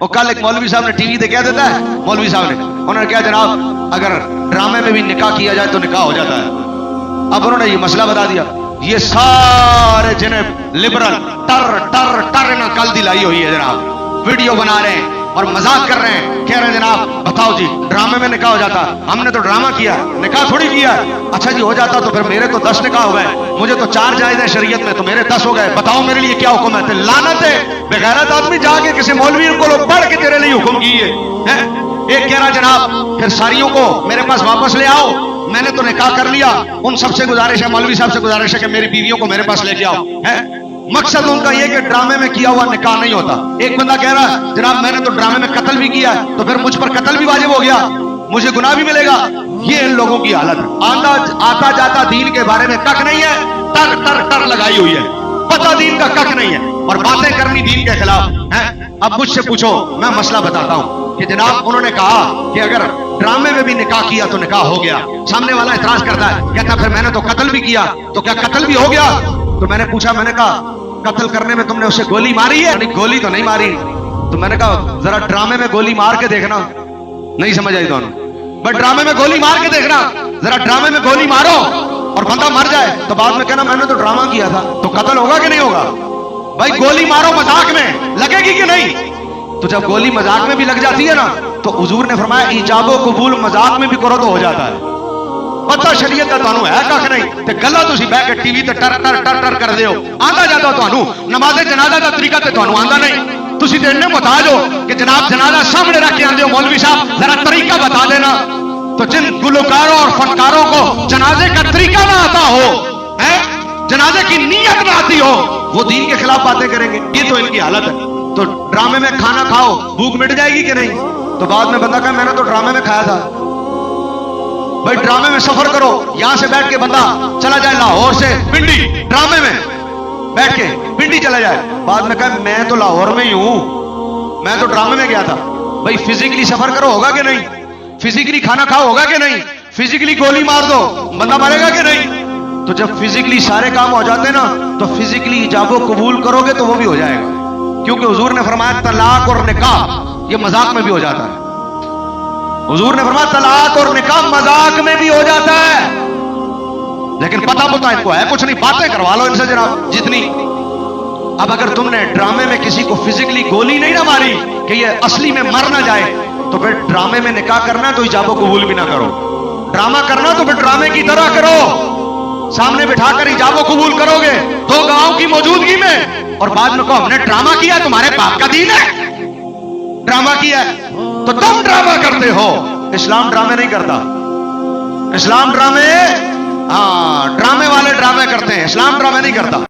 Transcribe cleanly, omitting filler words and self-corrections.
اور کل ایک مولوی صاحب نے ٹی وی کہہ دیتا ہے، مولوی صاحب نے انہوں نے کہا جناب اگر ڈرامے میں بھی نکاح کیا جائے تو نکاح ہو جاتا ہے۔ اب انہوں نے یہ مسئلہ بتا دیا، یہ سارے جنہیں لبرل ٹر ٹر ٹر انہوں کل دلائی ہوئی ہے جناب، ویڈیو بنا رہے ہیں اور مذاق کر رہے ہیں، کہہ رہے ہیں جناب بتاؤ جی ڈرامے میں نکاح ہو جاتا، ہم نے تو ڈرامہ کیا، نکاح تھوڑی کیا۔ اچھا جی ہو جاتا تو پھر میرے تو 10 نکاح ہو گئے، مجھے تو 4 جائز ہیں شریعت میں، تو میرے 10 ہو گئے، بتاؤ میرے لیے کیا حکم ہے؟ لعنت ہے بغیرت آدمی، جا کے کسی مولوی کو پڑھ کے تیرے لیے حکم کی ہے۔ ایک کہہ رہا جناب پھر ساریوں کو میرے پاس واپس لے آؤ، میں نے تو نکاح کر لیا، ان سب سے گزارش ہے، مولوی صاحب سے گزارش ہے کہ میری بیویوں کو میرے پاس لے کے آؤ۔ مقصد ان کا یہ کہ ڈرامے میں کیا ہوا نکاح نہیں ہوتا۔ ایک بندہ کہہ رہا جناب میں نے تو ڈرامے میں قتل بھی کیا ہے، تو پھر مجھ پر قتل بھی واجب ہو گیا، مجھے گناہ بھی ملے گا۔ یہ ان لوگوں کی حالت ہے، آتا جاتا دین کے بارے میں کک نہیں ہے، ٹر ٹر ٹر لگائی ہوئی ہے، پتہ دین کا کک نہیں ہے، اور باتیں کرنی دین کے خلاف ہیں۔ اب مجھ سے پوچھو، میں مسئلہ بتاتا ہوں کہ جناب انہوں نے کہا کہ اگر ڈرامے میں بھی نکاح کیا تو نکاح ہو گیا۔ سامنے والا اعتراض کرتا ہے، کہتا پھر میں نے تو قتل بھی کیا، تو کیا قتل بھی ہو گیا؟ تو میں نے پوچھا، میں نے کہا قتل کرنے میں تم نے اسے گولی ماری ہے؟ گولی تو نہیں ماری۔ تو میں نے کہا ذرا ڈرامے میں گولی مار کے دیکھنا، نہیں سمجھ آئی دونوں، بس ڈرامے میں گولی مار کے دیکھنا، ذرا ڈرامے میں گولی مارو اور بندہ مر جائے تو بعد میں کہنا میں نے تو ڈرامہ کیا تھا، تو قتل ہوگا کہ نہیں ہوگا؟ بھائی گولی مارو مذاق میں، لگے گی کہ نہیں؟ تو جب گولی مذاق میں بھی لگ جاتی ہے نا تو حضور نے فرمایا ایجاب و قبول مذاق میں بھی کرو تو ہو جاتا ہے۔ پتہ شریعت کا تانوں ہے کھ نہیں تے گلا تسی بیٹھ کے ٹی وی تے ٹر ٹر ٹر ٹر کر دیو، آندا جاتا تانوں نماز جنازہ دا طریقہ تے تانوں آندا نہیں، تسی تے اتنے محتاج ہو کہ جناب جنازہ سامنے رکھ کے آندے ہو، مولوی صاحب ذرا طریقہ بتا دینا۔ تو جن گلوکاروں اور فنکاروں کو جنازے کا طریقہ نہ آتا ہو، جنازے کی نیت نہ آتی ہو، وہ دین کے خلاف باتیں کریں گے۔ یہ تو ان کی حالت ہے۔ تو ڈرامے میں کھانا کھاؤ بھوک مٹ جائے گی کہ نہیں؟ تو بعد میں بندہ کہا میں نے تو ڈرامے میں کھایا تھا۔ بھائی ڈرامے میں سفر کرو، یہاں سے بیٹھ کے بندہ چلا جائے لاہور سے پنڈی، ڈرامے میں بیٹھ کے پنڈی چلا جائے، بعد میں کہا میں تو لاہور میں ہی ہوں، میں تو ڈرامے میں گیا تھا۔ بھائی فزیکلی سفر کرو ہوگا کہ نہیں؟ فزیکلی کھانا کھاؤ ہوگا کہ نہیں؟ فزیکلی گولی مار دو بندہ مرے گا کہ نہیں؟ تو جب فزیکلی سارے کام ہو جاتے ہیں نا تو فزیکلی ایجاب و قبول کرو گے تو وہ بھی ہو جائے گا، کیونکہ حضور نے فرمایا طلاق اور نکاح یہ مذاق میں بھی ہو جاتا ہے۔ حضور نے فرمایا طلاق اور نکاح مذاق میں بھی ہو جاتا ہے، لیکن پتہ ان کو ہے کچھ نہیں، باتیں کروا لو ان سے جناب جتنی۔ اب اگر تم نے ڈرامے میں کسی کو فزیکلی گولی نہیں نہ ماری کہ یہ اصلی میں مر نہ جائے، تو پھر ڈرامے میں نکاح کرنا تو ایجاب و قبول بھی نہ کرو، ڈرامہ کرنا تو پھر ڈرامے کی طرح کرو، سامنے بٹھا کر ایجاب و قبول کرو گے 2 گاؤں کی موجودگی میں، اور بعد میں کہو ہم نے ڈرامہ کیا، تمہارے باپ کا دین ہے ڈرامہ کیا ہے تو تم ڈرامہ کرتے ہو۔ اسلام ڈرامے نہیں کرتا، اسلام ڈرامے والے ڈرامے کرتے ہیں، اسلام ڈرامے نہیں کرتا۔